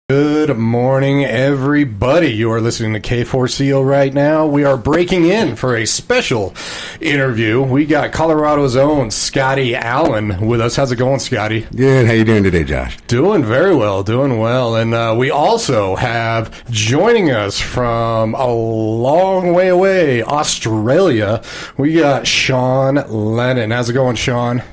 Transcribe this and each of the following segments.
Good morning, everybody. You are listening to K4CO right now. We are breaking in for a special interview. We got Colorado's own Scotty Allen with us. How's it going, Scotty? Good. How you doing today, Josh? Doing very well, doing well. And we also have joining us from a long way away, Australia, we got Shaun Lennon. How's it going, Shaun?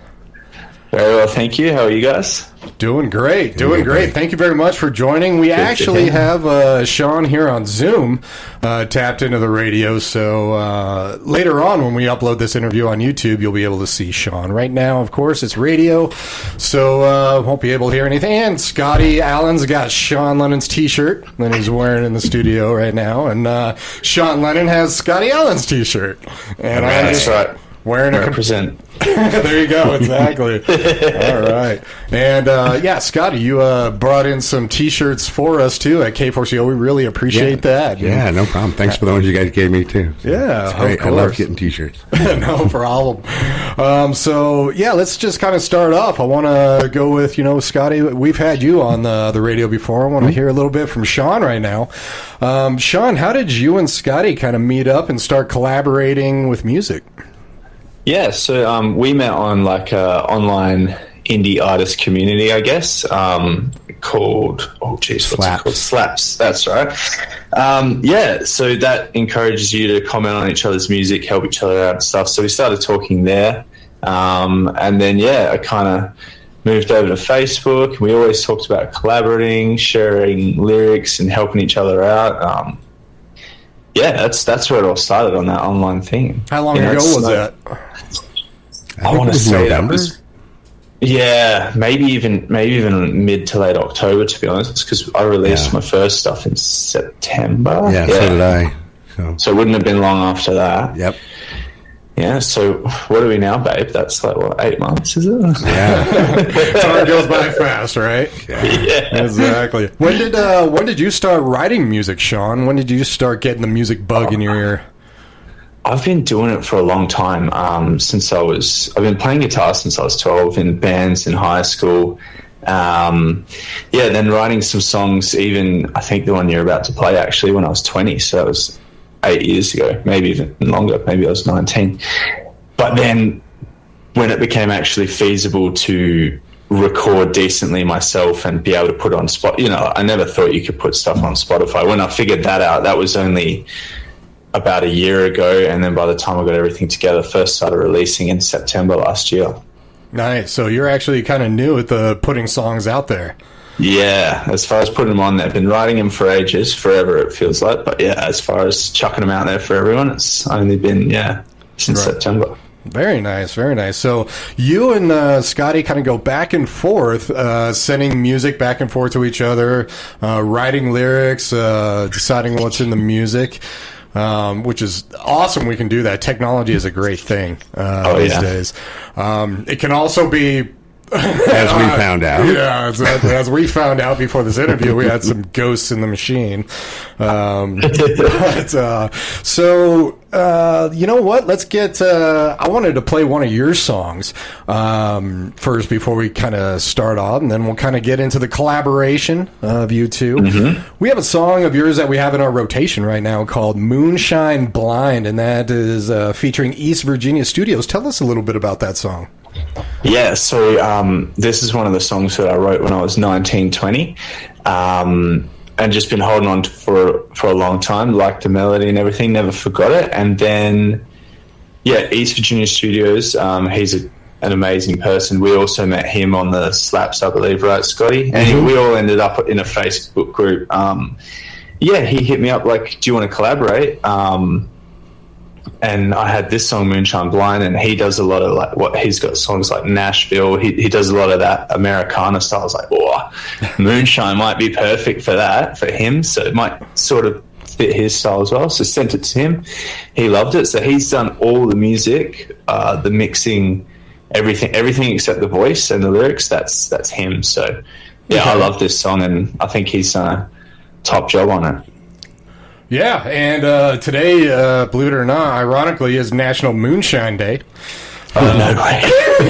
Very well, thank you. How are you guys? Doing great, doing great. Thank you very much for joining. We actually have Shaun here on Zoom, tapped into the radio, so later on when we upload this interview on YouTube, you'll be able to see Shaun. Right now, of course, it's radio, so won't be able to hear anything. And Scotty Allen's got Shaun Lennon's t-shirt that he's wearing in the studio right now, and Shaun Lennon has Scotty Allen's t-shirt. And that's right. Wearing a represent. There you go, exactly. All right. And, yeah, Scotty, you brought in some T-shirts for us, too, at K4CO. We really appreciate that. Yeah, no problem. Thanks for the ones you guys gave me, too. So yeah, it's great. I love getting T-shirts. No problem. So, yeah, let's just kind of start off. I want to go with, Scotty, we've had you on the radio before. I want to hear a little bit from Shaun right now. Shaun, how did you and Scotty kind of meet up and start collaborating with music? Yeah, so we met on like a online indie artist community, I guess, called Slaps. That's right. Yeah, so that encourages you to comment on each other's music, help each other out and stuff. So we started talking there, and then I kind of moved over to Facebook. We always talked about collaborating, sharing lyrics, and helping each other out. That's where it all started on that online thing. How long ago was that? I want to say that was, maybe even mid to late October, to be honest, because I released my first stuff in September. Yeah, so did I. So it wouldn't have been long after that. Yep. Yeah, so what are we now, babe? That's like, 8 months, is it? Yeah. Time goes by fast, right? Yeah. Exactly. When did you start writing music, Shaun? When did you start getting the music bug in your ear? I've been doing it for a long time. I've been playing guitar since I was 12 in bands in high school. Then writing some songs, even I think the one you're about to play actually when I was 20. So that was 8 years ago, maybe even longer. Maybe I was 19. But then when it became actually feasible to record decently myself and be able to put on I never thought you could put stuff on Spotify. When I figured that out, that was only about a year ago, and then by the time I got everything together, first started releasing in September last year. Nice. So you're actually kind of new at the putting songs out there. Yeah, as far as putting them on there, I've been writing them for ages, forever it feels like, but as far as chucking them out there for everyone, it's only been since September. Very nice, very nice. So you and Scotty kind of go back and forth, sending music back and forth to each other, writing lyrics, deciding what's in the music. Which is awesome. We can do that. Technology is a great thing these days. It can also be, as we found out. Yeah, as we found out before this interview, we had some ghosts in the machine. You know what? Let's get. I wanted to play one of your songs first before we kind of start off, and then we'll kind of get into the collaboration of you two. Mm-hmm. We have a song of yours that we have in our rotation right now called "Moonshine Blind," and that is featuring East Virginia Studios. Tell us a little bit about that song. Yeah, so this is one of the songs that I wrote when I was 19, 20, and just been holding on for a long time, liked the melody and everything, never forgot it. And then, East Virginia Studios, he's an amazing person. We also met him on the Slaps, I believe, right, Scotty? And we all ended up in a Facebook group. He hit me up like, do you want to collaborate? And I had this song, Moonshine Blind, and he does a lot of he's got songs like Nashville. He does a lot of that Americana style. I was like, Moonshine might be perfect for him. So it might sort of fit his style as well. So sent it to him. He loved it. So he's done all the music, the mixing, everything except the voice and the lyrics. That's him. So I love this song, and I think he's done a top job on it. Yeah, and today, believe it or not, ironically, is National Moonshine Day. No way.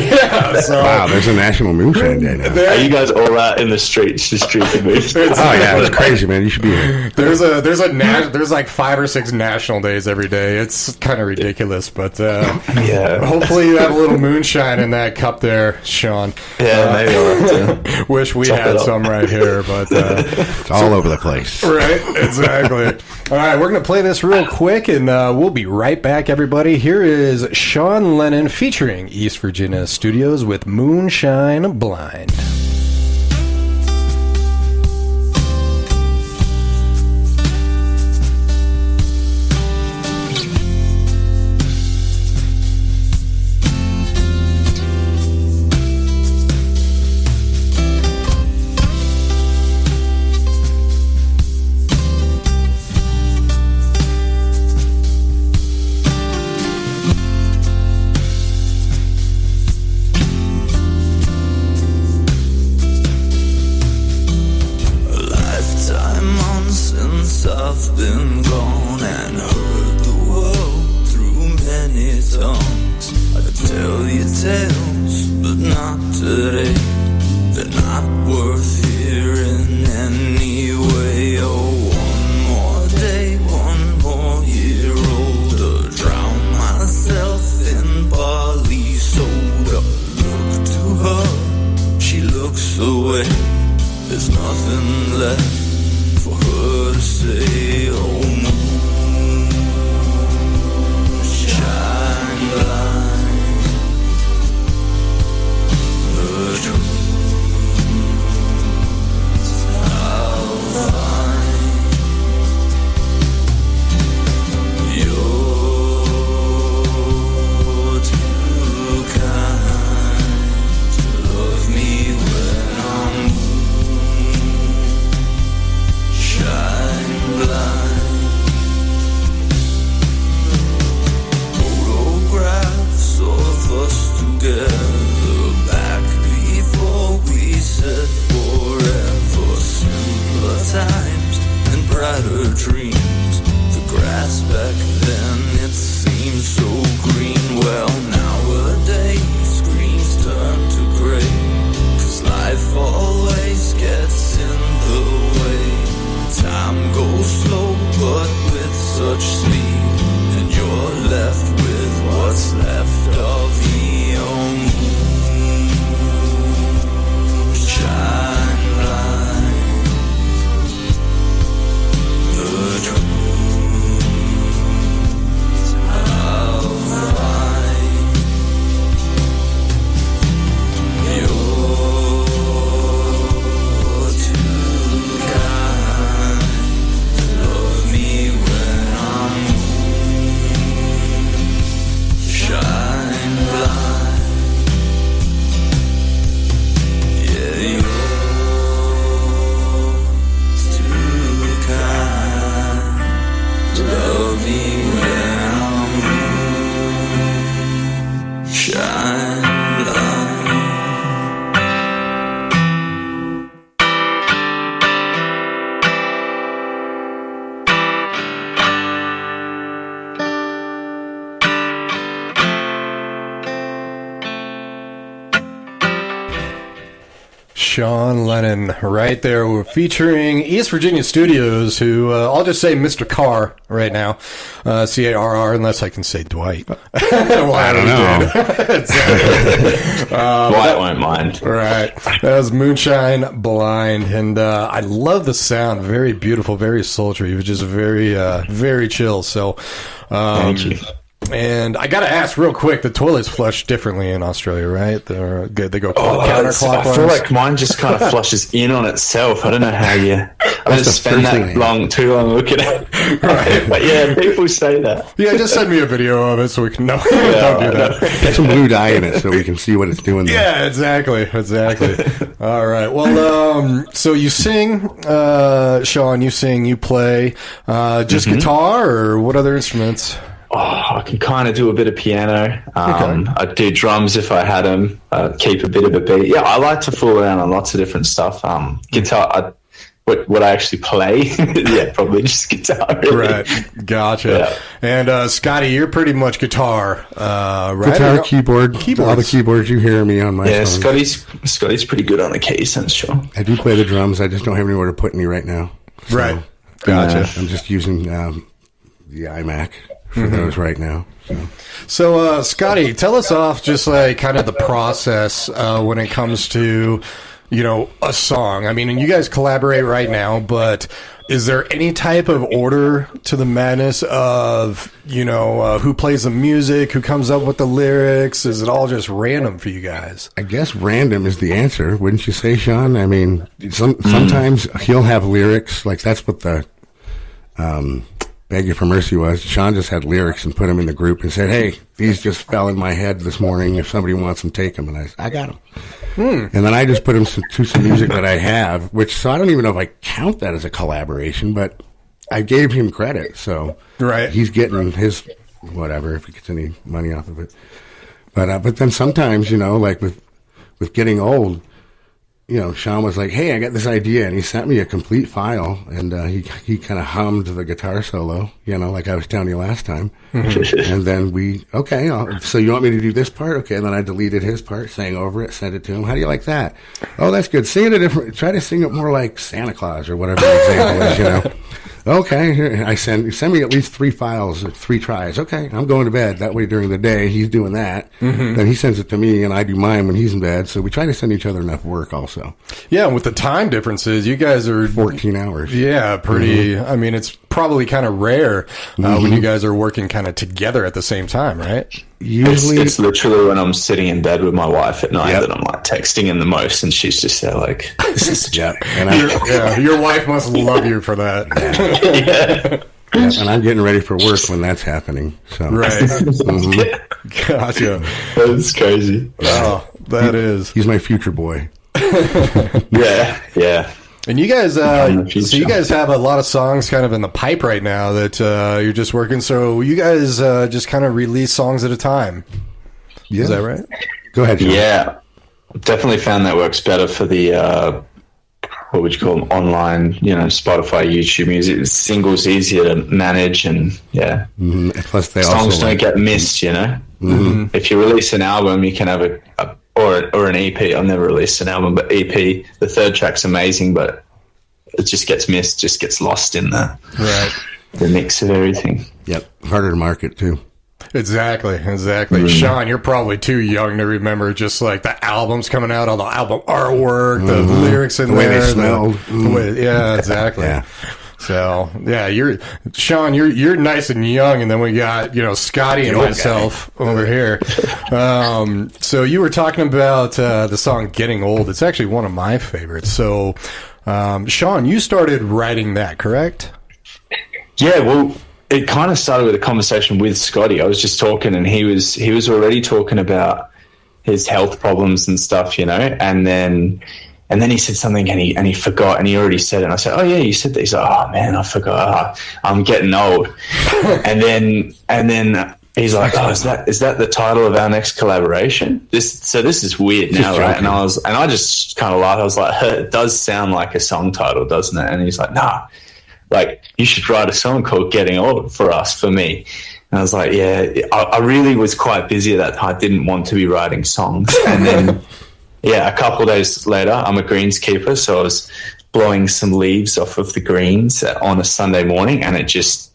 Yeah, so Wow, there's a National Moonshine Day now. Are you guys all out in the streets just drinking moonshine? Oh yeah, it's crazy, man. You should be here. there's like 5 or 6 national days every day. It's kind of ridiculous, but Yeah. hopefully you have a little moonshine in that cup there, Shaun. Yeah, maybe I'll have to. Wish we Top it had up. some right here, but It's all over the place. right, exactly. All right, we're gonna play this real quick, and we'll be right back, everybody. Here is Shaun Lennon featuring East Virginia Studios with Moonshine Blind. I've been gone and heard the world through many tongues. I tell you tales, but not today. They're not worth hearing anyway. Oh, one more day, one more year older. Drown myself in barley soda. Look to her, she looks away. There's nothing left for her to say. Oh, moon, shine blind. The truth I'll find. You're too kind to love me when I'm shine blind. Photographs of us together back before we said forever. Simpler times and brighter dreams. The grass back then, it seemed so green. Well, nowadays screens turn to gray, 'cause life always gets in the way. Time goes slow, but with such speed, and you're left with what's left of me. Oh, moon, shine blind. The truth I'll find. You're too kind. Love me when I'm shine blind. Yeah, you're too kind. Love me when I'm shine blind. Shaun Lennon, right there. We're featuring East Virginia Studios, who I'll just say Mr. Carr right now, Carr, unless I can say Dwight. Well, I don't know. Dwight won't mind. Right. That was Moonshine Blind, and I love the sound. Very beautiful, very sultry. It was just very, very chill. So, Thank you. and I got to ask real quick, the toilets flush differently in Australia, right? They go I counterclockwise. feel like mine just kind of flushes in on itself. I don't know how you. I don't the spend first thing that too long looking at it. Right. But yeah, people say that. Yeah, just send me a video of it so we can know. Don't do that. Get some blue dye in it so we can see what it's doing there. Yeah, exactly. All right. Well, so you sing, Shaun, you sing, you play, just guitar, or what other instruments? Oh, I can kind of do a bit of piano. I'd do drums if I had them. Keep a bit of a beat. Yeah, I like to fool around on lots of different stuff. Guitar, what I actually play, yeah, probably just guitar. Really. Right, gotcha. Yeah. And Scotty, you're pretty much guitar, right? Guitar, keyboard, all the keyboards you hear me on my phone. Scotty's pretty good on the keys, that's sure. I do play the drums. I just don't have anywhere to put any right now. So, right, gotcha. I'm just using the iMac for those right now. So, Scotty, tell us off just like kind of the process when it comes to, you know, a song. I mean, and you guys collaborate right now, but is there any type of order to the madness of, you know, who plays the music, who comes up with the lyrics? Is it all just random for you guys? I guess random is the answer, wouldn't you say, Shaun? I mean, sometimes he'll have lyrics, like that's what the Beg You for Mercy was. Shaun just had lyrics and put them in the group and said, hey, these just fell in my head this morning. If somebody wants them, take them. And I got them. And then I just put them to some music that I have, so I don't even know if I count that as a collaboration, but I gave him credit. So he's getting his whatever, if he gets any money off of it. But then sometimes, you know, like with getting old, you know, Shaun was like, hey, I got this idea, and he sent me a complete file, and he kind of hummed the guitar solo, you know, like I was telling you last time. And then so you want me to do this part? Okay, and then I deleted his part, sang over it, sent it to him. How do you like that? Oh, that's good. Try to sing it more like Santa Claus or whatever the example is, you know. Okay, here, send me at least 3 files, 3 tries. Okay, I'm going to bed. That way during the day, he's doing that. Then he sends it to me, and I do mine when he's in bed. So we try to send each other enough work also. Yeah, and with the time differences, you guys are... 14 hours. Yeah, pretty... I mean, it's probably kind of rare when you guys are working kind of together at the same time, right? Usually... It's literally when I'm sitting in bed with my wife at night that I'm like texting in the most, and she's just there like, this is a joke. And your wife must love you for that. Yeah. And I'm getting ready for work when that's happening. So. Right. Gotcha. That's crazy. Oh, that is. He's my future boy. Yeah. And you guys, so you guys have a lot of songs kind of in the pipe right now that you're just working. So you guys just kind of release songs at a time. Yeah. Is that right? Go ahead, Shaun. Yeah. Definitely found that works better for the... what would you call them, online, you know, Spotify, YouTube music. Singles easier to manage, and plus they songs don't get missed, you know. If you release an album, you can have or an EP. I've never released an album, but EP, the 3rd track's amazing, but it just gets missed, just gets lost in the mix of everything. Yep, harder to market too. Exactly. Shaun, you're probably too young to remember just like the albums coming out, all the album artwork, the lyrics in way there. They smelled. Yeah, exactly. Yeah. So, yeah, Shaun, you're nice and young, and then we got, you know, Scotty and myself over here. So you were talking about the song Getting Old. It's actually one of my favorites. So, Shaun, you started writing that, correct? Yeah, well... It kind of started with a conversation with Scotty. I was just talking, and he was already talking about his health problems and stuff, you know. And then he said something, and he forgot, and he already said it. And I said, "Oh yeah, you said that." He's like, "Oh man, I forgot. I'm getting old." and then he's like, "Oh, is that the title of our next collaboration?" This is weird now, right? And I just kind of laughed. I was like, "It does sound like a song title, doesn't it?" And he's like, "Nah. Like, you should write a song called Getting Old for me." And I was like, yeah, I really was quite busy at that time. I didn't want to be writing songs. And then, a couple of days later, I'm a greenskeeper, so I was blowing some leaves off of the greens on a Sunday morning, and it just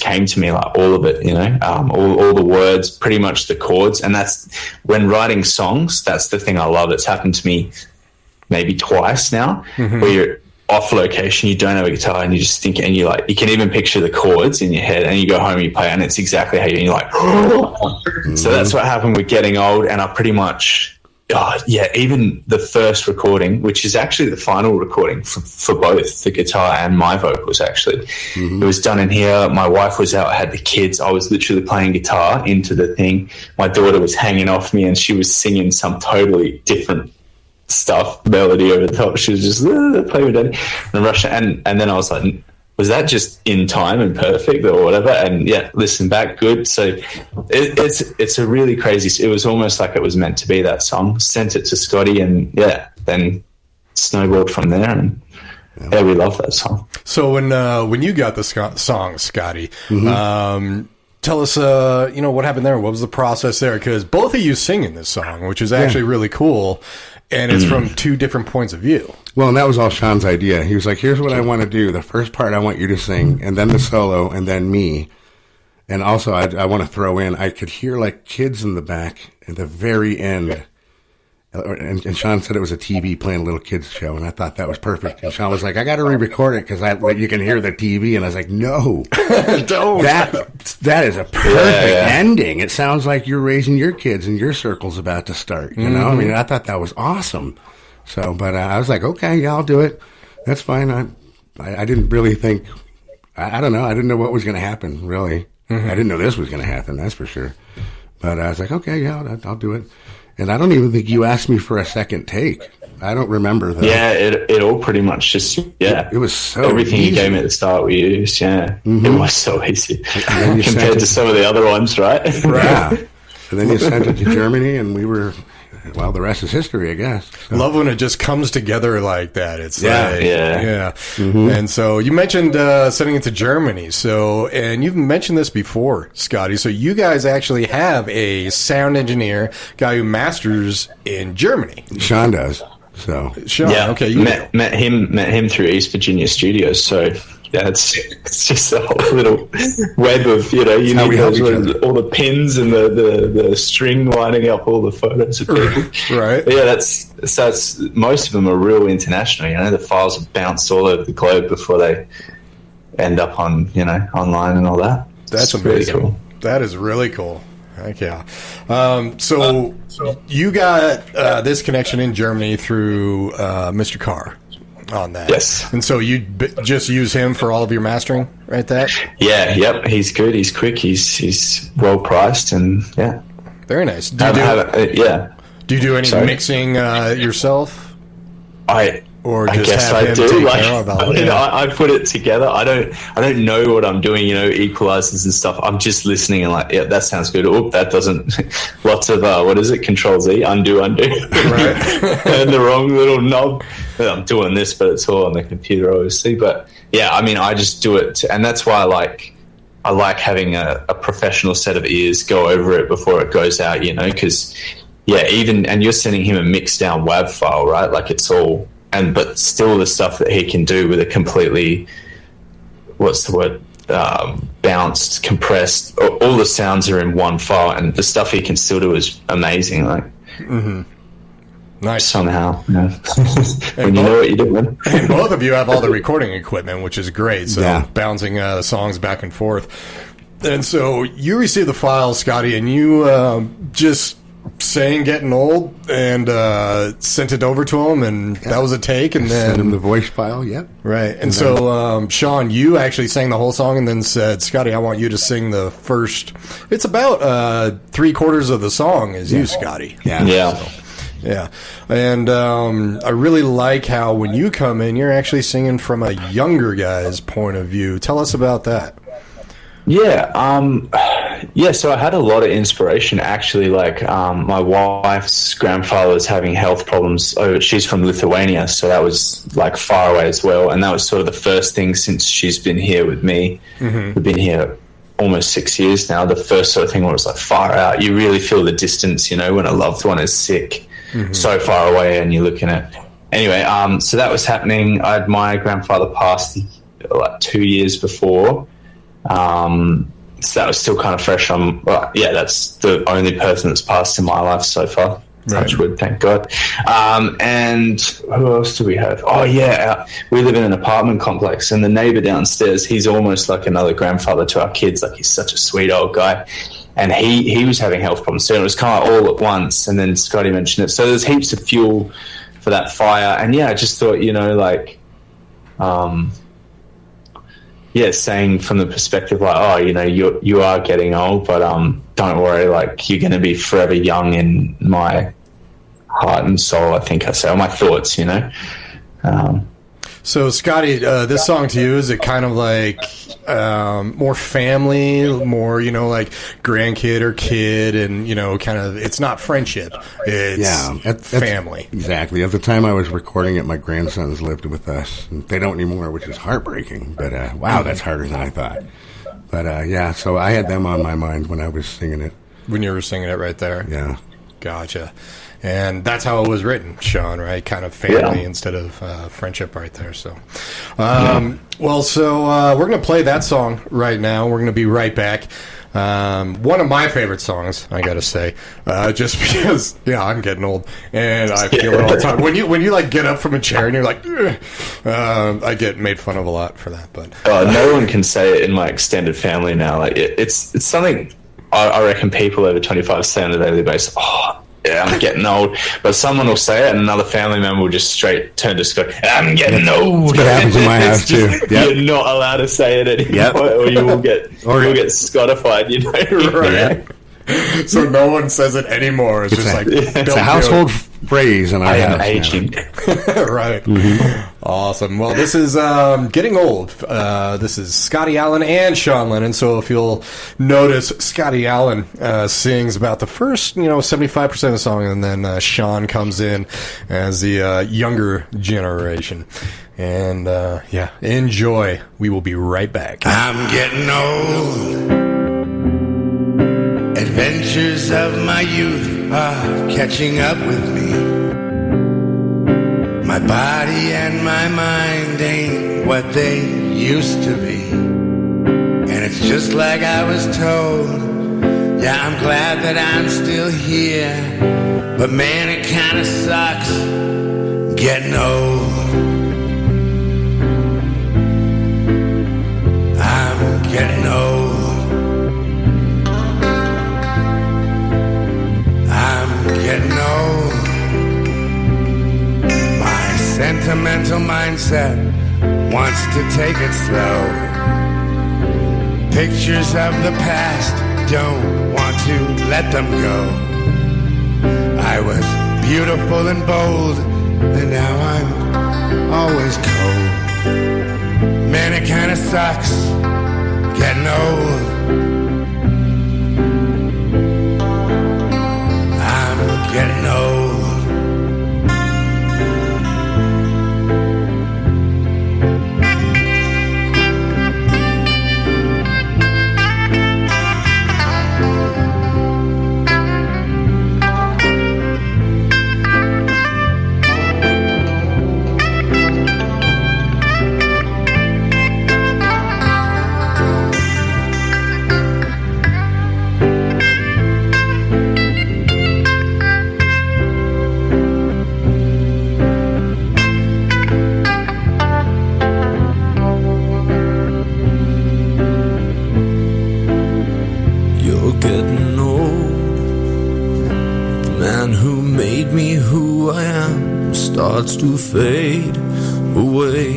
came to me, like all of it, you know, all the words, pretty much the chords. And that's, when writing songs, that's the thing I love. It's happened to me maybe twice now, where you're off location, you don't have a guitar, and you just think, and you can even picture the chords in your head, and you go home, you play, and it's exactly how you're like, So that's what happened with Getting Old. And I pretty much, even the first recording, which is actually the final recording for both the guitar and my vocals, actually. It was done in here. My wife was out, had the kids. I was literally playing guitar into the thing. My daughter was hanging off me, and she was singing some totally different stuff, melody over the top. She was just play with Daddy and Russia, and then I was like, was that just in time and perfect or whatever? And listen back, good. So it's a really crazy. It was almost like it was meant to be, that song. Sent it to Scotty, and then snowballed from there. And Yeah, we love that song. So when you got the song, Scotty, tell us, what happened there? What was the process there? Because both of you sing in this song, which is actually really cool, and it's from two different points of view. Well, and that was all Shaun's idea. He was like, here's what I want to do. The first part I want you to sing, and then the solo, and then me. And also, I want to throw in, I could hear like kids in the back at the very end. And Shaun said it was a TV playing a little kids show, and I thought that was perfect. And Shaun was like, I got to re-record it because you can hear the TV. And I was like, no, don't. That is a perfect ending. It sounds like you're raising your kids and your circle's about to start. You know, I mean, I thought that was awesome. So, but I was like, okay, yeah, I'll do it. That's fine. I didn't really think, I don't know. I didn't know what was going to happen, really. I didn't know this was going to happen, that's for sure. But I was like, okay, yeah, I'll do it. And I don't even think you asked me for a second take. I don't remember that. Yeah, it all pretty much just, It was so everything easy. you gave me at the start we used, It was so easy. Compared to some of the other ones, right? Yeah. And then you sent it to Germany, and we were, well, the rest is history, I guess. So. Love when it just comes together like that. It's Yeah. like, Yeah. And so you mentioned sending it to Germany. So, and you've mentioned this before, Scotty. So you guys actually have a sound engineer, guy who masters in Germany. Shaun does. So Shaun, okay, you met him through East Virginia Studios. So yeah, it's just a whole little web of you need how we help each other. all the pins and the string lining up all the photos of people. Right. But yeah, that's most of them are real international. The files are bounced all over the globe before they end up on online and all that. That's it's amazing. Really cool. That is really cool. Heck yeah. So you got this connection in Germany through Mr. Carr on that. Yes. And so you just use him for all of your mastering, right? Yeah. Yep. He's good. He's quick. He's well priced, and yeah. Very nice. Do you do any mixing yourself? Or I just guess have I him do. take Like, care of all it? I put it together. I don't know what I'm doing. Equalizers and stuff. I'm just listening and like, yeah, that sounds good. Oh, that doesn't. Lots of what is it? Control Z, undo, Right. and the wrong little knob. I'm doing this, but it's all on the computer, obviously. But yeah, I mean, I just do it, and that's why I like having a professional set of ears go over it before it goes out. Because and you're sending him a mixed down WAV file, right? Like it's all. But still the stuff that he can do with a completely, bounced, compressed, all the sounds are in one file, and the stuff he can still do is amazing. Like, nice. Somehow, when you know what you're doing. And both of you have all the recording equipment, which is great. So bouncing the songs back and forth. And so you received the file, Scotty, and you just saying getting old and sent it over to him, and that was a take, and then sent him the voice file. Yep. Right. And so Shaun, you actually sang the whole song and then said, Scotty, I want you to sing the first. It's about 3/4 of the song is you, Scotty. Yeah. So, yeah. And I really like how when you come in, you're actually singing from a younger guy's point of view. Tell us about that. Yeah, so I had a lot of inspiration, actually. Like, my wife's grandfather was having health problems. She's from Lithuania, so that was, like, far away as well. And that was sort of the first thing since she's been here with me. We've been here almost 6 years now. The first sort of thing was, like, far out. You really feel the distance, when a loved one is sick so far away and you're looking at... Anyway, so that was happening. My grandfather passed, like, 2 years before. So that was still kind of fresh on. Well, yeah, that's the only person that's passed in my life so far. Touch wood, thank God. And who else do we have? Oh yeah, we live in an apartment complex, and the neighbor downstairs, he's almost like another grandfather to our kids. Like, he's such a sweet old guy, and he was having health problems. So it was kind of all at once. And then Scotty mentioned it. So there's heaps of fuel for that fire. And yeah, I just thought, saying from the perspective like, you are getting old, but don't worry, like, you're going to be forever young in my heart and soul, I think I say, or my thoughts, So, Scotty, this song to you, is it kind of like more family, more, like grandkid or kid, and, kind of, it's not friendship, it's family. Exactly. At the time I was recording it, my grandsons lived with us. And they don't anymore, which is heartbreaking. But, wow, that's harder than I thought. But, so I had them on my mind when I was singing it. When you were singing it right there? Yeah. Gotcha. And that's how it was written, Shaun, right? Kind of family instead of friendship right there. So, we're going to play that song right now. We're going to be right back. One of my favorite songs, I got to say, just because, I'm getting old and I feel it all the time. When you like get up from a chair and you're like, I get made fun of a lot for that. But no one can say it in my extended family now. Like it's something I reckon people over 25 say on a daily basis. Oh, yeah, I'm getting old. But someone will say it, and another family member will just straight turn to Scott. I'm getting old. That happens in my house too. Yep. You're not allowed to say it anymore, or you will get Scottified. Right? Yep. So no one says it anymore. It's just it's a household phrase, and I am aging. Right. Mm-hmm. Awesome. Well, this is Getting Old. This is Scotty Allen and Shaun Lennon. So if you'll notice, Scotty Allen sings about the first, 75% of the song, and then Shaun comes in as the younger generation. And enjoy. We will be right back. I'm getting old. Adventures of my youth are catching up with me. My body and my mind ain't what they used to be. And it's just like I was told. Yeah, I'm glad that I'm still here. But man, it kinda sucks getting old. I'm getting old. Getting old. My sentimental mindset wants to take it slow. Pictures of the past, don't want to let them go. I was beautiful and bold, and now I'm always cold. Man, it kinda sucks getting old. Getting old. Starts to fade away.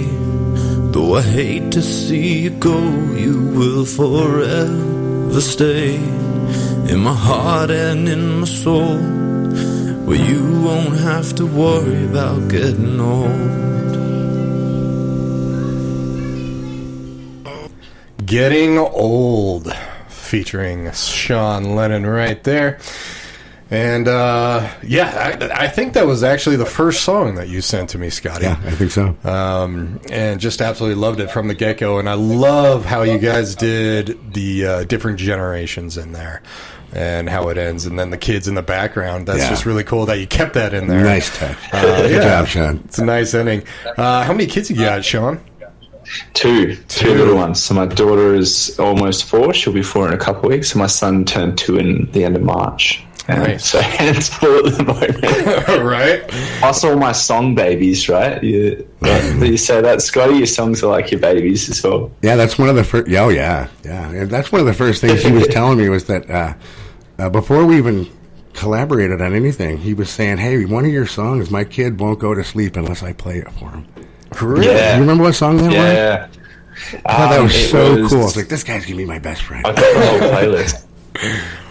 Though I hate to see you go, you will forever stay in my heart and in my soul, where you won't have to worry about getting old. Getting Old, featuring Shaun Lennon right there. And, I think that was actually the first song that you sent to me, Scotty. Yeah, I think so. And just absolutely loved it from the get-go. And I love how you guys did the different generations in there and how it ends. And then the kids in the background. That's just really cool that you kept that in there. Nice touch. Good job, Shaun. It's a nice ending. How many kids you got, Shaun? Two little ones. So my daughter is almost 4. She'll be 4 in a couple of weeks. And my son turned 2 in the end of March. Nice. So hands full at the moment. Right. Plus all my song babies, right? You say that, Scotty, your songs are like your babies as well. Yeah, that's one of the first. Oh, yeah. And that's one of the first things he was telling me was that before we even collaborated on anything, he was saying, hey, one of your songs, my kid won't go to sleep unless I play it for him. Really? Yeah. You remember what song that was? Yeah. I thought that was so cool. I was like, this guy's going to be my best friend. I got the whole playlist.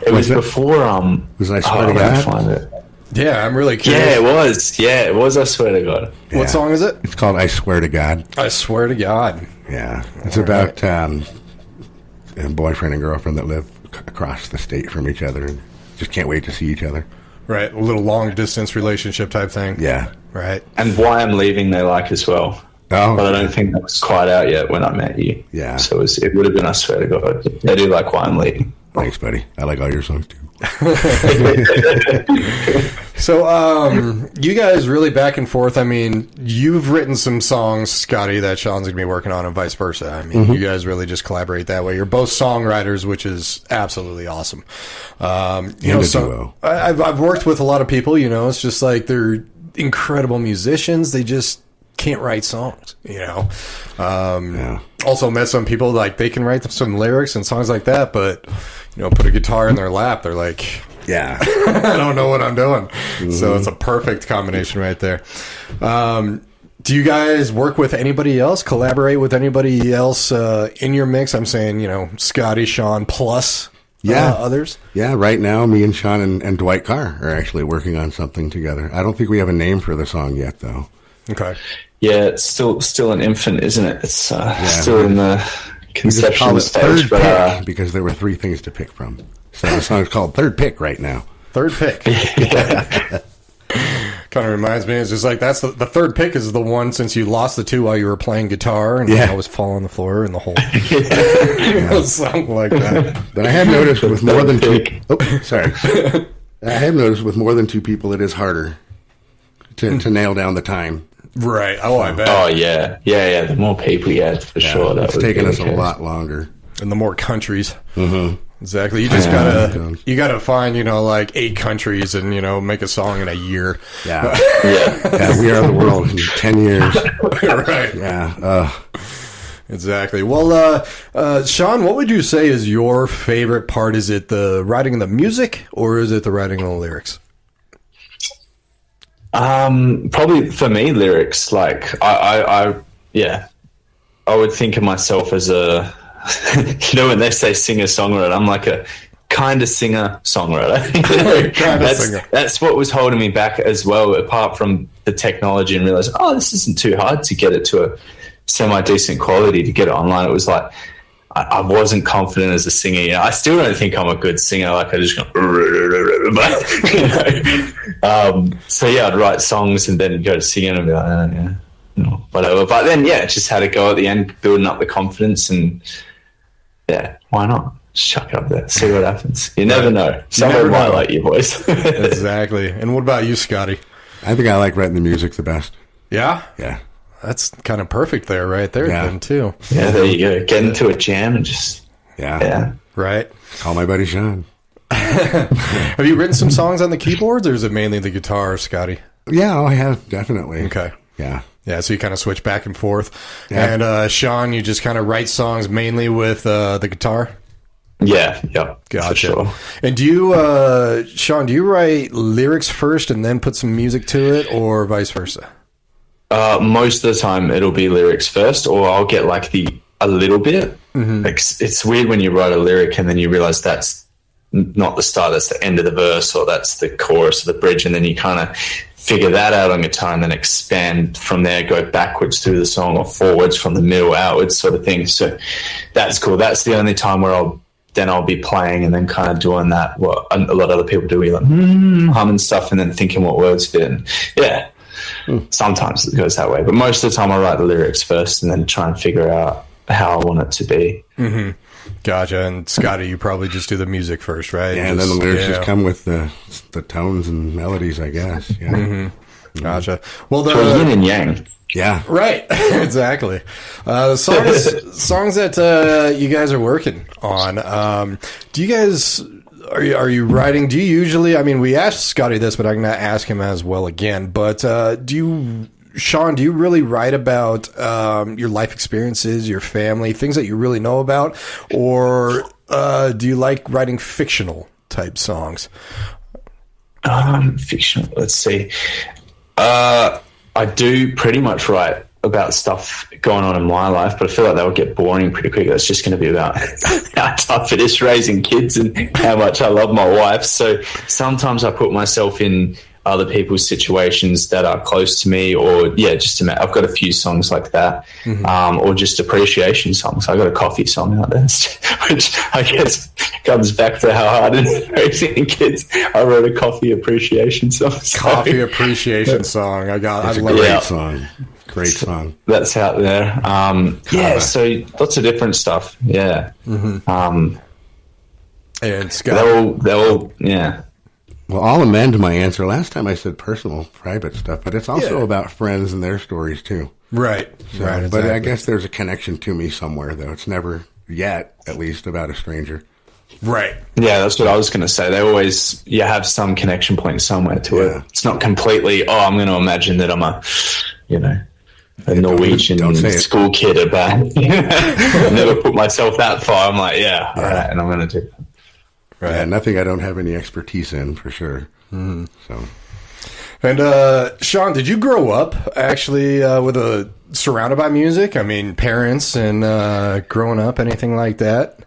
It was before Was I Swear to God? Find it. Yeah, I'm really curious. Yeah, it was. Yeah, it was. I swear to God. What song is it? It's called I Swear to God. I Swear to God. Yeah. It's about a boyfriend and girlfriend that live across the state from each other and just can't wait to see each other. Right, a little long-distance relationship type thing. Yeah. Right. And Why I'm Leaving they like as well. Oh, but I don't think that was quite out yet when I met you. Yeah. So it would have been I Swear to God. They do like Why I'm Leaving. Thanks, buddy. I like all your songs, too. So, you guys really back and forth. I mean, you've written some songs, Scotty, that Shaun's going to be working on and vice versa. I mean, you guys really just collaborate that way. You're both songwriters, which is absolutely awesome. Duo. I've worked with a lot of people, it's just like they're incredible musicians. They just can't write songs, Also met some people, like, they can write some lyrics and songs like that, but, put a guitar in their lap, they're like... Yeah. I don't know what I'm doing. So it's a perfect combination right there. Do you guys work with anybody else, collaborate with anybody else in your mix? I'm saying, Scotty, Shaun, plus others? Yeah, right now, me and Shaun and Dwight Carr are actually working on something together. I don't think we have a name for the song yet, though. Okay. Yeah, it's still an infant, isn't it? It's still in the conception stage. But because there were 3 things to pick from. So the song's called Third Pick right now. Third Pick. Kind of reminds me, it's just like that's the third pick is the one since you lost the 2 while you were playing guitar and I was falling on the floor in the hole. Something like that. But I have noticed with more than 2... Oh, sorry. I have noticed with more than 2 people, it is harder to nail down the time. Right. Oh, I bet. Oh, yeah. Yeah. The more people you had, for sure. It's taken us a lot longer. And the more countries. Mm-hmm. Exactly. You just gotta find, like 8 countries and, make a song in a year. Yeah. Yeah, we are the world in 10 years. Right. Yeah. Exactly. Well, Shaun, what would you say is your favorite part? Is it the writing of the music or is it the writing of the lyrics? Probably for me, lyrics. Like I would think of myself as a, when they say singer-songwriter, I'm like a kind of singer-songwriter. That's what was holding me back as well, apart from the technology and realizing, this isn't too hard to get it to a semi-decent quality to get it online. It was like, I wasn't confident as a singer. I still don't think I'm a good singer. Like I just go, so I'd write songs and then go to singing and be like, whatever. But then, just had to go at the end, building up the confidence and why not? Just chuck it up there, see what happens. You never know. Someone might like your voice. Exactly. And what about you, Scotty? I think I like writing the music the best. Yeah? Yeah. That's kind of perfect right there then, too. Yeah, there you go. Get into a jam and just... Yeah. Right. Call my buddy Shaun. Have you written some songs on the keyboards, or is it mainly the guitar, Scotty? Yeah, I have, definitely. Okay. Yeah. Yeah, so you kind of switch back and forth. Yeah. And Shaun, you just kind of write songs mainly with the guitar? Yeah. Gotcha. For sure. And do you, Shaun, do you write lyrics first and then put some music to it, or vice versa? Most of the time it'll be lyrics first, or I'll get like a little bit. Mm-hmm. It's weird when you write a lyric and then you realize that's not the start, that's the end of the verse, or that's the chorus or the bridge, and then you kind of figure that out on guitar and then expand from there, go backwards through the song or forwards from the middle outwards sort of thing. So that's cool. That's the only time where I'll be playing and then kind of doing that, what a lot of other people do, like humming stuff and then thinking what words fit in. Yeah. Sometimes it goes that way, but most of the time I write the lyrics first and then try and figure out how I want it to be. Mm-hmm. Gotcha. And Scotty, you probably just do the music first, right? Yeah, and then the lyrics just come with the tones and melodies, I guess. Yeah. Mm-hmm. Gotcha. Well, the yin and yang. Yeah. Right. Exactly. The songs that you guys are working on. Do you guys... Are you writing? Do you usually? I mean, we asked Scotty this, but I'm going to ask him as well again. But Shaun, do you really write about your life experiences, your family, things that you really know about, or do you like writing fictional type songs? Fictional. Let's see. I do pretty much write about stuff going on in my life, but I feel like that would get boring pretty quick. That's just going to be about how tough it is raising kids and how much I love my wife. So sometimes I put myself in other people's situations that are close to me, or just I've got a few songs like that, or just appreciation songs. I got a coffee song out there, which I guess comes back to how hard it is raising kids. I wrote a coffee appreciation song. Coffee appreciation song. I love great song. Great song. That's out there. So lots of different stuff. Yeah. And Scott, they're all Well, I'll amend my answer. Last time I said personal, private stuff, but it's also about friends and their stories too. Right. So, right. But Exactly. I guess there's a connection to me somewhere, though. It's never yet, at least, about a stranger. Right. Yeah, that's what I was going to say. You have some connection point somewhere to it. It's not completely, I'm going to imagine that I'm a Norwegian school kid about never put myself that far. I'm like, all right, and I'm going to do that. Right. Yeah, nothing I don't have any expertise in, for sure. Mm-hmm. So. And Shaun, did you grow up actually surrounded by music? I mean, parents and growing up, anything like that?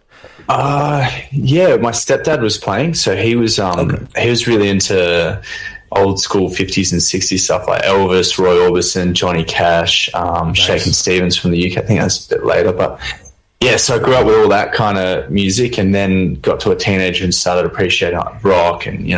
Yeah, my stepdad was playing, so he was he was really into old school 50s and 60s stuff like Elvis, Roy Orbison, Johnny Cash, Shakin' Stevens from the UK. I think that's a bit later, but yeah, so I grew up with all that kind of music, and then got to a teenager and started appreciating rock and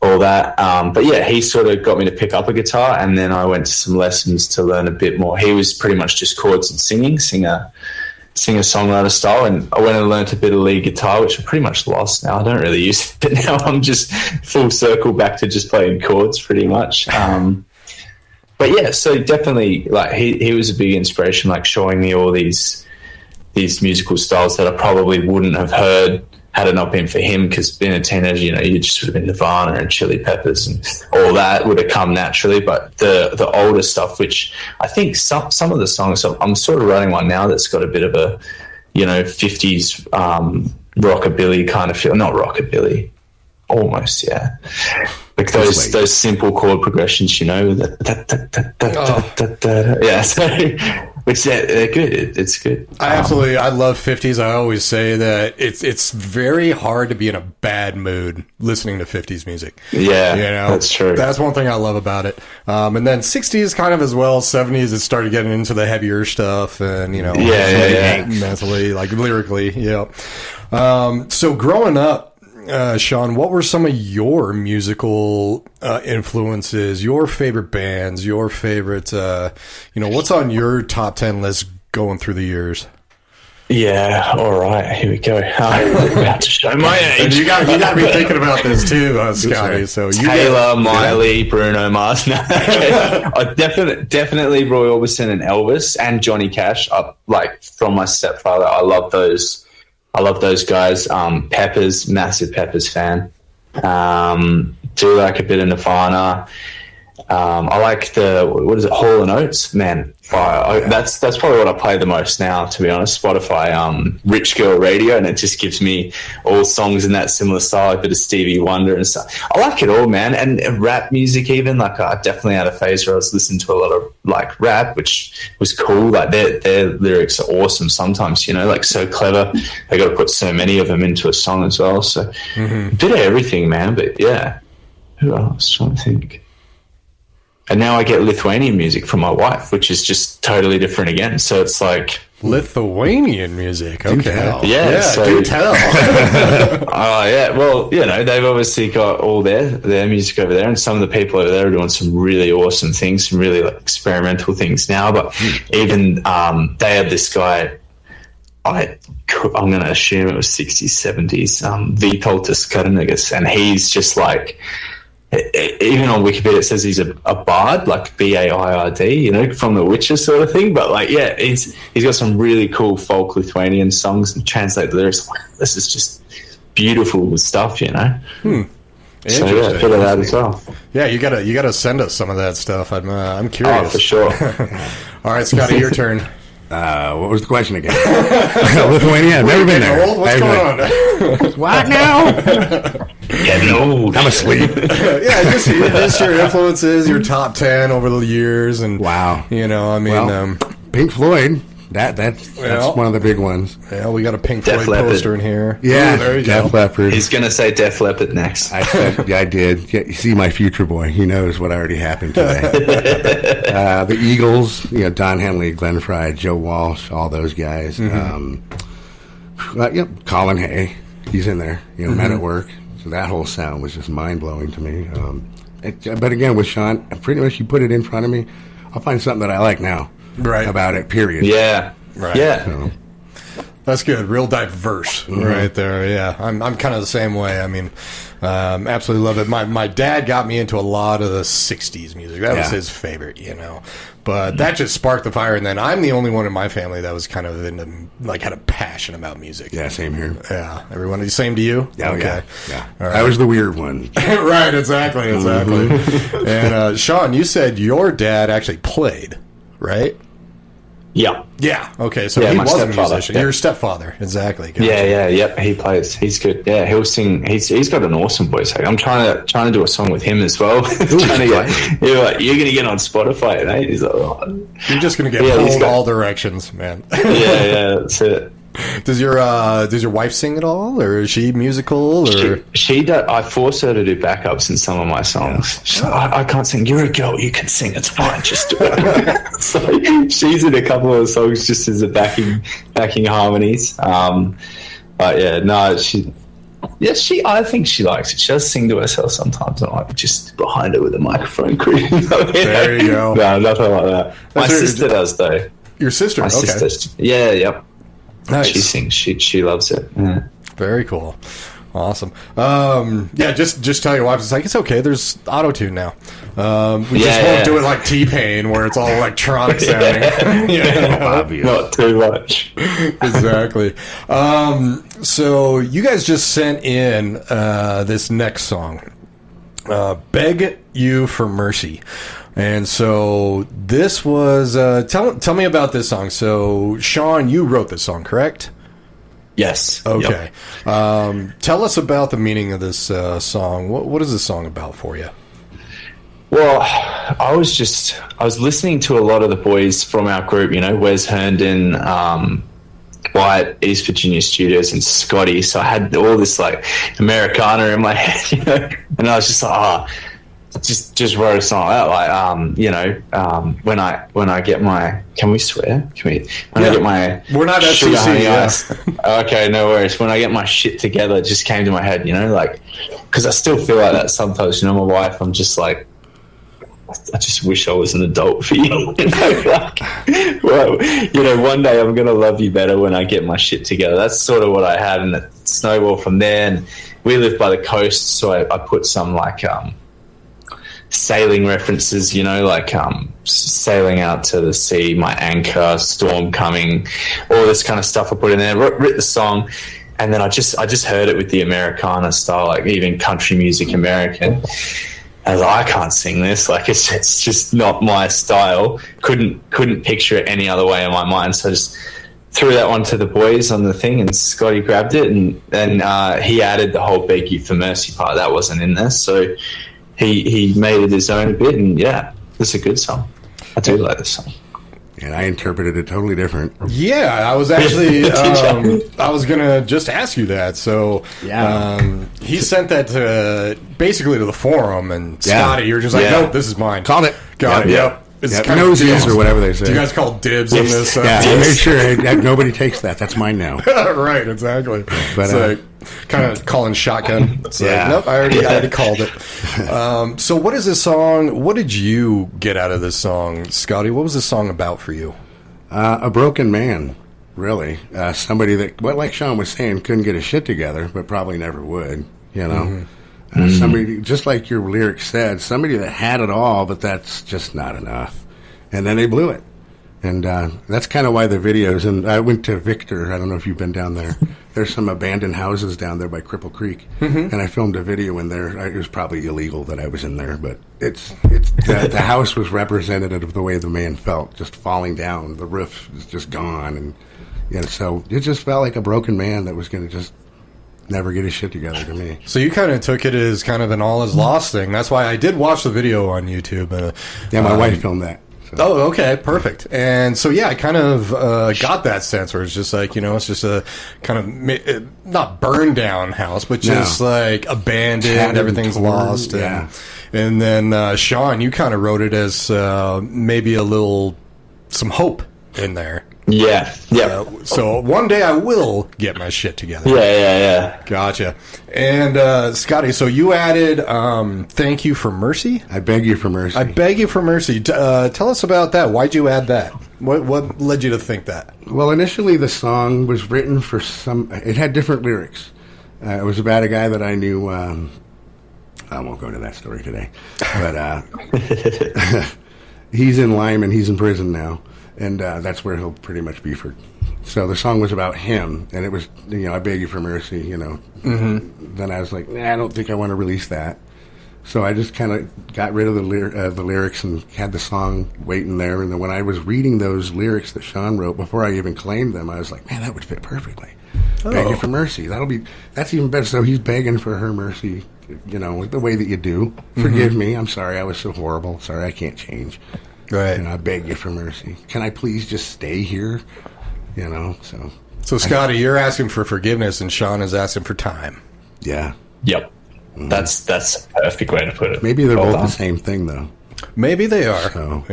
all that. But yeah, he sort of got me to pick up a guitar, and then I went to some lessons to learn a bit more. He was pretty much just chords and singing, singer-songwriter style, and I went and learned a bit of lead guitar, which I pretty much lost now. I don't really use it now. I'm just full circle back to just playing chords pretty much. But yeah, so definitely, like, he was a big inspiration, like showing me all these musical styles that I probably wouldn't have heard had it not been for him, because being a teenager, you just would have been Nirvana and Chili Peppers and all that would have come naturally. But the older stuff, which I think some of the songs, I'm sort of writing one now that's got a bit of a 50s rockabilly kind of feel. Not rockabilly, almost, yeah. Like those simple chord progressions, yeah. So, which they're good. It's good. I love 50s. I always say that it's very hard to be in a bad mood listening to 50s music. Yeah, that's true. That's one thing I love about it. And then 60s kind of as well. 70s, it started getting into the heavier stuff, and mentally, like lyrically, so growing up, Shaun, what were some of your musical influences, your favorite bands, your favorite, what's on your top 10 list going through the years? Yeah, all right, here we go. I'm about to show my age. And you got to be thinking about this too, Scotty. So Taylor, Miley, Bruno Mars. No, I definitely Roy Orbison and Elvis and Johnny Cash. Like from my stepfather, I love those guys. Peppers, massive Peppers fan. Do like a bit of Nirvana. I like Hall & Oates, man. That's probably what I play the most now, to be honest. Spotify, Rich Girl Radio, and it just gives me all songs in that similar style, a bit of Stevie Wonder and stuff. I like it all, man, and rap music even. Like I definitely had a phase where I was listening to a lot of like rap, which was cool. Like their lyrics are awesome sometimes, like so clever. They got to put so many of them into a song as well. So a bit of everything, man. But yeah, who else? Trying to think. And now I get Lithuanian music from my wife, which is just totally different again. So it's like Lithuanian music. Okay. Yeah, so, do tell. Yeah. Well, they've obviously got all their music over there, and some of the people over there are doing some really awesome things, some really like experimental things now. But even they had this guy. I'm going to assume it was 60s, 70s. Vytautas Karnagas, and he's just like. Even on Wikipedia it says he's a bard, like Baiard, from The Witcher sort of thing. But like, yeah, he's got some really cool folk Lithuanian songs and translate the lyrics. This is just beautiful stuff, So yeah, a bit of that as well. Yeah, you gotta send us some of that stuff. I'm curious. Oh, for sure. All right, Scotty, your turn. What was the question again? Lithuania? I've never been there. What's going on? What now? Getting old. I'm asleep. Yeah, just your influences, your top 10 over the years, and wow. Pink Floyd. That's one of the big ones. Yeah, we got a Pink Def Floyd Leppard. poster in here. Yeah, Ooh, there you Def go. Leppard. He's going to say Def Leppard next. I said, I did. Yeah, you see, my future boy, he knows what already happened today. The Eagles, Don Henley, Glenn Frey, Joe Walsh, all those guys. Colin Hay, he's in there. Men at Work. So that whole sound was just mind blowing to me. But again, with Shaun, pretty much you put it in front of me, I'll find something that I like now. Right. About it. Period. Yeah. Right. Yeah. So, That's good. Real diverse right there. Yeah. I'm kind of the same way. I mean, absolutely love it. My dad got me into a lot of the 60s music. That was his favorite, But that just sparked the fire. And then I'm the only one in my family that was kind of into, had a passion about music. yeah, same here. Yeah. Everyone, the same to you? Yeah, Okay. yeah. All right. I was the weird one. Right. Exactly. And Shaun, you said your dad actually played, right? Yeah. Yeah. Okay. So Yeah, he my was a stepfather. musician. Yeah. Your stepfather. Exactly. Gotcha. Yep. He plays. He's good. Yeah, he'll sing. He's got an awesome voice. I'm trying to do a song with him as well. You're gonna get on Spotify, mate. He's like, oh. You're just gonna get he's pulled got- all directions, man. yeah, that's it. Does your wife sing at all, or is she musical? Or She does. I force her to do backups in some of my songs. She's like, I can't sing. You're a girl. You can sing. It's fine. Just do it. So she's in a couple of songs just as a backing harmonies. But yeah, no, I think she likes it. She does sing to herself sometimes. I'm like just behind her with a microphone crew. There you go. No, nothing like that. My sister does though. your sister? My Okay. sister. Yeah, yep. Nice. She sings. She loves it. Yeah. Very cool. Awesome. Just tell your wife it's okay. There's auto tune now. We just won't do it like T-Pain where it's all electronic sounding. Obvious. Not too much. Exactly. So you guys just sent in this next song, "Beg You for Mercy," and so this was. Tell me about this song. So Shaun, you wrote this song, correct? Yes. Okay. Yep. Tell us about the meaning of this song. What is this song about for you? Well, I was listening to a lot of the boys from our group, Wes Herndon, Wyatt, East Virginia Studios, and Scotty. So I had all this like Americana in my head, and I was just like, just wrote a song out like, when I get my, can we swear? I get my, we're not sugar, FCC, honey, yeah. ice. Okay, no worries. When I get my shit together, it just came to my head, because I still feel like that sometimes. My wife, I'm just like, I just wish I was an adult for you. One day I'm gonna love you better when I get my shit together. That's sort of what I had, and it snowballed from there. And we live by the coast, so I put some like sailing references, sailing out to the sea, my anchor, storm coming, all this kind of stuff I put in there. Wrote the song, and then I just heard it with the Americana style, like even country music American. I was like, I can't sing this. Like it's just not my style. Couldn't picture it any other way in my mind. So I just threw that one to the boys on the thing, and Scotty grabbed it, and he added the whole "Beg You for Mercy" part that wasn't in there. So he made it his own a bit, and yeah, it's a good song. I do like this song. And I interpreted it totally different. Yeah, I was actually I was gonna just ask you that. So he sent that basically to the forum, and Scotty, you're just like, nope, this is mine. Called it. Got it. Yep. It's kind of nosies or whatever they say. Do you guys call dibs on this? Yeah, I made sure nobody takes that. That's mine now. Right, exactly. But, it's kind of calling shotgun. It's like, nope, I already called it. So what is this song? What did you get out of this song, Scotty? What was this song about for you? A broken man, really. Somebody that, like Shaun was saying, couldn't get his shit together, but probably never would, Somebody, just like your lyrics said, somebody that had it all, but that's just not enough. And then they blew it. And that's kind of why the videos, and I went to Victor, I don't know if you've been down there. There's some abandoned houses down there by Cripple Creek, and I filmed a video in there. It was probably illegal that I was in there, but the house was representative of the way the man felt, just falling down. The roof is just gone, and so it just felt like a broken man that was going to just never get his shit together to me. So you kind of took it as kind of an all is lost thing. That's why I did watch the video on YouTube. Yeah, my wife filmed that. So. Oh, okay, perfect. And so, yeah, I kind of got that sense where it's just like, it's just a kind of, not burned down house, but just like abandoned, everything's lost. Yeah. And then, Shaun, you kind of wrote it as maybe some hope in there. Yeah. So one day I will get my shit together. Yeah. Gotcha. And Scotty, so you added "Thank You for Mercy." I beg you for mercy. I beg you for mercy. Tell us about that. Why'd you add that? What led you to think that? Well, initially the song was written for it had different lyrics. It was about a guy that I knew. I won't go into that story today, but he's in Lyman. He's in prison now. And that's where he'll pretty much be for. So the song was about him, and it was, I beg you for mercy, Mm-hmm. Then I was like, I don't think I want to release that. So I just kind of got rid of the lyrics and had the song waiting there. And then when I was reading those lyrics that Shaun wrote, before I even claimed them, I was like, man, that would fit perfectly. Oh. Beg you for mercy. That's even better. So he's begging for her mercy, the way that you do. Forgive me. I'm sorry I was so horrible. Sorry I can't change. Right. I beg you for mercy. Can I please just stay here? So Scotty, you're asking for forgiveness, and Shaun is asking for time. Yeah. Yep. That's a perfect way to put it. Maybe they're both the same thing, though. Maybe they are. So,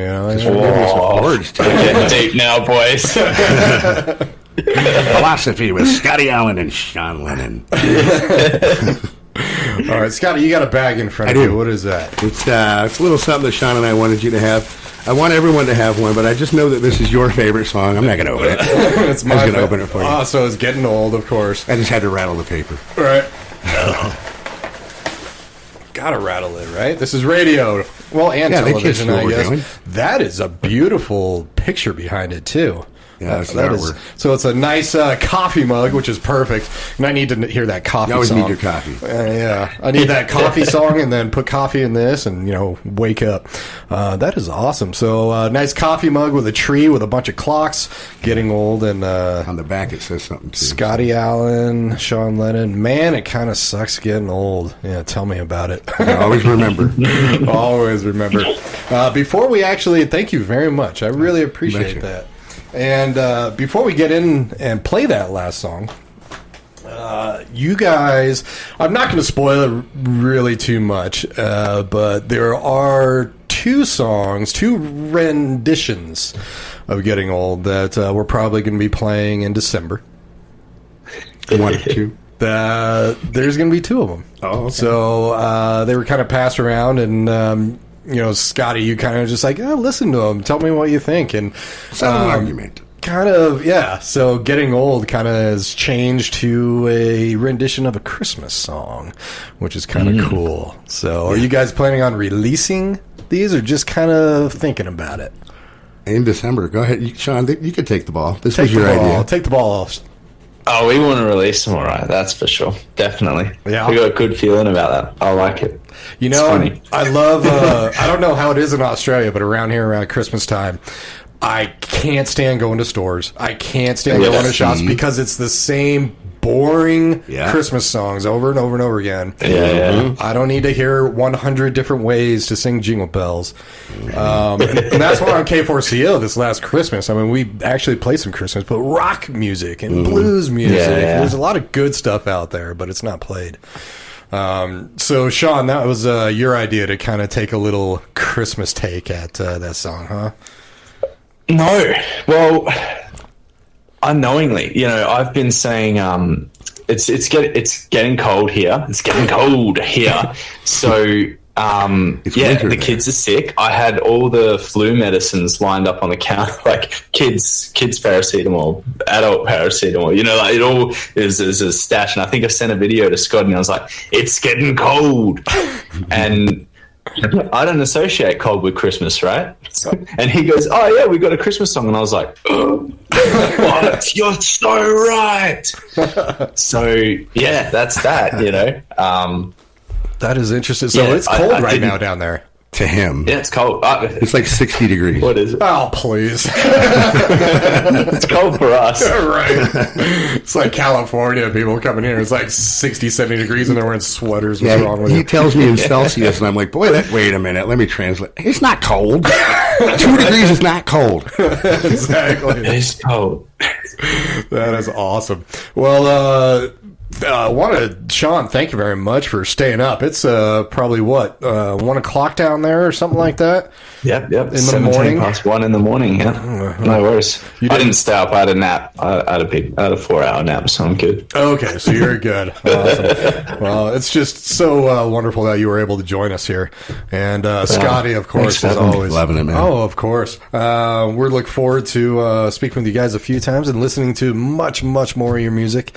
words. We're getting deep now, boys. Philosophy with Scotty Allen and Shaun Lennon. All right, Scotty, you got a bag in front of you. What is that? It's a little something that Shaun and I wanted you to have. I want everyone to have one, but I just know that this is your favorite song. I'm not going to open it. It's my I was going to open it for you. Oh, so it's getting old, of course. I just had to rattle the paper. All right. Gotta rattle it, right? This is radio. Well, and television, I guess. Doing. That is a beautiful picture behind it, too. Yeah, that is. So it's a nice coffee mug, which is perfect. And I need to hear that coffee song. You always song. need your coffee. Yeah. I need that coffee song and then put coffee in this and, wake up. That is awesome. So nice coffee mug with a tree with a bunch of clocks, getting old. And on the back it says something, too. Scotty Allen, Shaun Lennon. Man, it kind of sucks getting old. Yeah, tell me about it. Always remember. Always remember. Before we actually, thank you very much. I really appreciate that. And before we get in and play that last song, you guys, I'm not going to spoil it really too much, but there are two renditions of Getting Old that we're probably going to be playing in December. One or two? There's going to be two of them. Oh, okay. So they were kind of passed around, and Scotty, you kind of just like, listen to them. Tell me what you think. And an argument. Kind of, yeah. So Getting Old kind of has changed to a rendition of a Christmas song, which is kind of cool. So are you guys planning on releasing these or just kind of thinking about it? In December. Go ahead. Shaun, you could take the ball. This was your idea. Take the ball. Oh, we want to release them, all right. That's for sure. Definitely. Yeah. We got a good feeling about that. I like it. I love, I don't know how it is in Australia, but around here, around Christmas time, I can't stand going to stores. I can't stand going to shops because it's the same boring Christmas songs over and over and over again. Yeah. I don't need to hear 100 different ways to sing Jingle Bells. And that's why on K4CO this last Christmas, I mean, we actually played some Christmas, but rock music and blues music. Yeah. There's a lot of good stuff out there, but it's not played. So, Shaun, that was your idea to kind of take a little Christmas take at that song, huh? No. Well, unknowingly, I've been saying it's getting cold here. It's getting cold here. So, the kids are sick. I had all the flu medicines lined up on the counter, like kids paracetamol, adult paracetamol. It all is a stash. And I think I sent a video to Scott, and I was like, "It's getting cold," and I don't associate cold with Christmas, right? And he goes, "Oh yeah, we got a Christmas song," and I was like, "What? You're so right." So yeah, that's that. That is interesting. So it's cold right now down there. to him. Yeah, it's cold. It's like 60 degrees. What is it? Oh, please. It's cold for us. Right. It's like California. People coming here. It's like 60, 70 degrees and they're wearing sweaters. What's wrong with he you? tells me in Celsius, and I'm like, boy, wait a minute. Let me translate. It's not cold. 2 degrees is not cold. Exactly. It's cold. That is awesome. Well, Shaun, thank you very much for staying up. It's probably 1 o'clock down there or something like that. Yep. In the morning, past 1 in the morning. Yeah, no worries. I didn't stay up. I had a nap. I had a 4-hour nap, so I'm good. Okay, so you're good. Awesome. Well, it's just so wonderful that you were able to join us here, and Scotty, of course, is always loving it, man. Oh, of course. We're looking forward to speaking with you guys a few times and listening to much, much more of your music.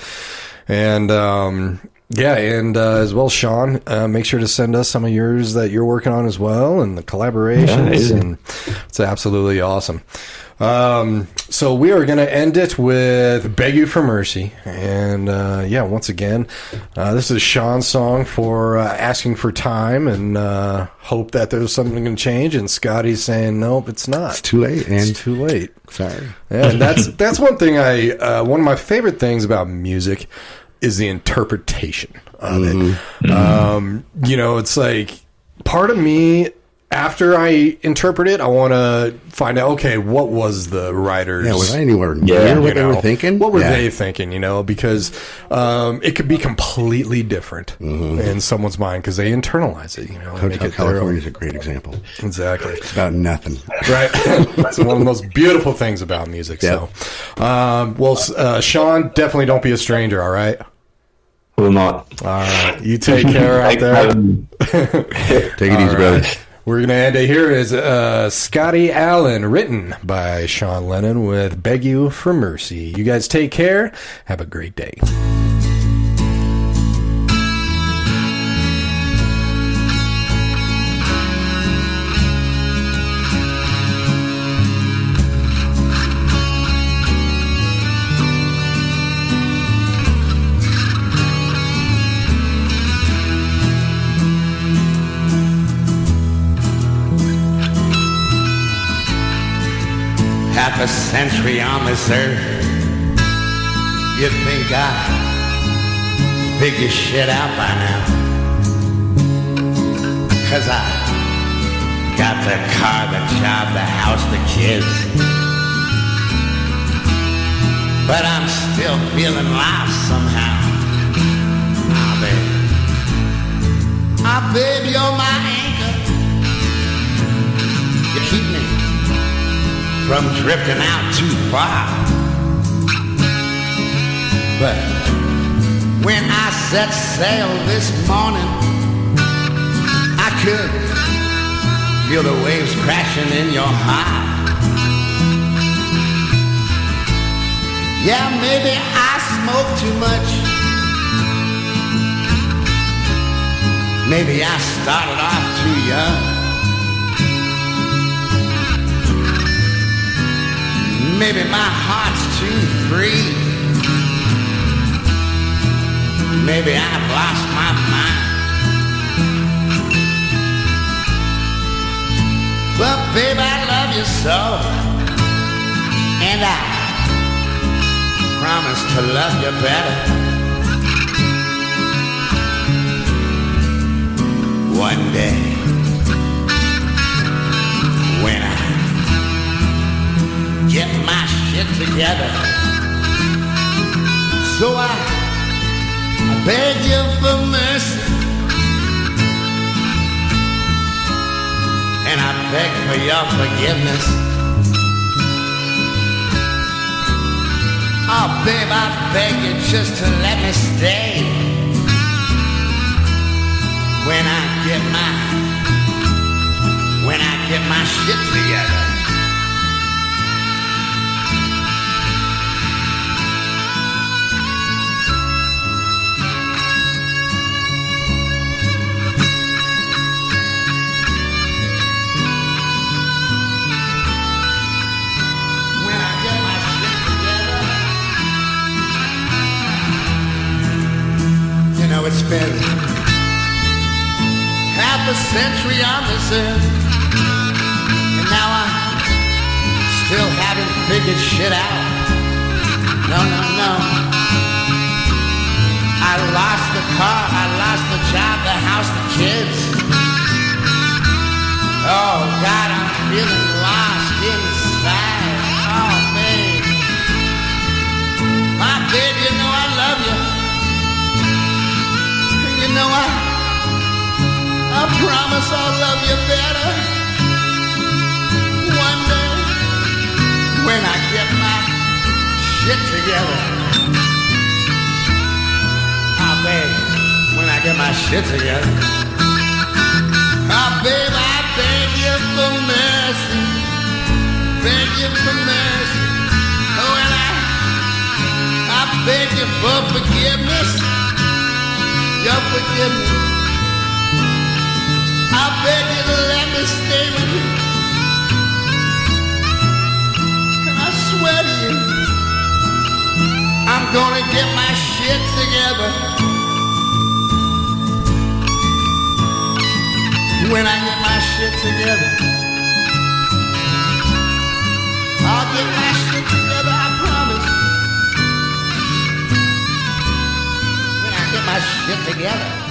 And as well, Shaun, make sure to send us some of yours that you're working on as well, and the collaborations, and it's absolutely awesome. So we are going to end it with Beg You for Mercy. And, once again, this is Shaun's song for asking for time and hope that there's something going to change. And Scotty's saying, nope, it's not. It's too late. It's too late. Sorry. Yeah, and that's one thing one of my favorite things about music is the interpretation of it. It's like part of me, after I interpret it, I want to find out, okay, what was the writer's... Yeah, was I anywhere near what they were thinking? What were they thinking, because it could be completely different in someone's mind because they internalize it, Hotel California is a great example. Exactly. It's about nothing. Right. It's one of the most beautiful things about music. Yep. So, Shaun, definitely don't be a stranger, all right? Will not. All right. You take care out there. Take it easy, brother. We're going to end it here is Scotty Allen, written by Shaun Lennon with Beg You for Mercy. You guys take care. Have a great day. Half a century on this earth, you'd think I figured shit out by now. 'Cause I got the car, the job, the house, the kids. But I'm still feeling lost somehow. Ah, babe, you're my anchor. You keep me from drifting out too far. But when I set sail this morning, I could feel the waves crashing in your heart. Yeah, maybe I smoke too much. Maybe I started off too young. Maybe my heart's too free. Maybe I've lost my mind. But babe, I love you so, and I promise to love you better. One day, when I get my shit together, so I beg you for mercy, and I beg for your forgiveness. Oh babe, I beg you just to let me stay when I get my shit together. It's been half half a century on this earth, and now I still haven't figured shit out. No, no, no. I lost the car, I lost the job, the house, the kids. Oh, God, I'm feeling lost inside. Oh, babe. My babe, you know I love you. And you know I promise I'll love you better one day when I get my shit together. Oh, babe, when I get my shit together. Oh, babe, I beg you for mercy. Beg you for mercy. Oh, and I beg you for forgiveness. Your forgiveness. I beg you to let me stay with you. And I swear to you, I'm gonna get my shit together. When I get my shit together, I'll get my shit together, I promise. When I get my shit together.